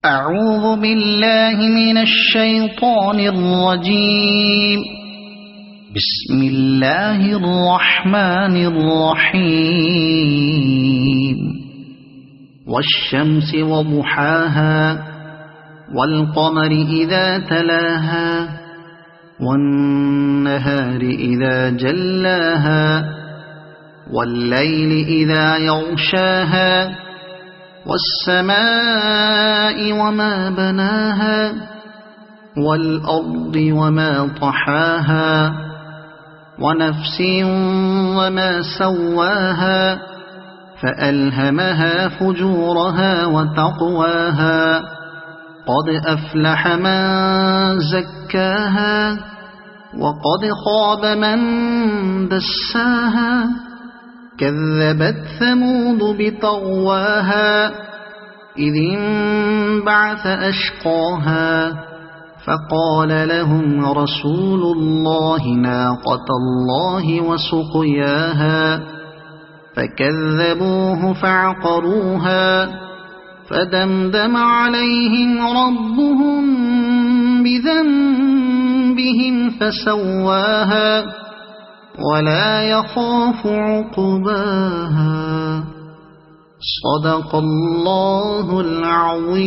أعوذ بالله من الشيطان الرجيم. بسم الله الرحمن الرحيم. والشمس وضحاها والقمر إذا تلاها والنهار إذا جلاها والليل إذا يغشاها والسماء وما بناها والأرض وما طحاها ونفس وما سواها فألهمها فجورها وتقواها قد أفلح من زكاها وقد خاب من دساها كذبت ثمود بطغواها إذ انبعث أشقاها فقال لهم رسول الله ناقة الله وسقياها فكذبوه فعقروها فدمدم عليهم ربهم بذنبهم فسواها ولا يخاف عقباها. صدق الله العظيم.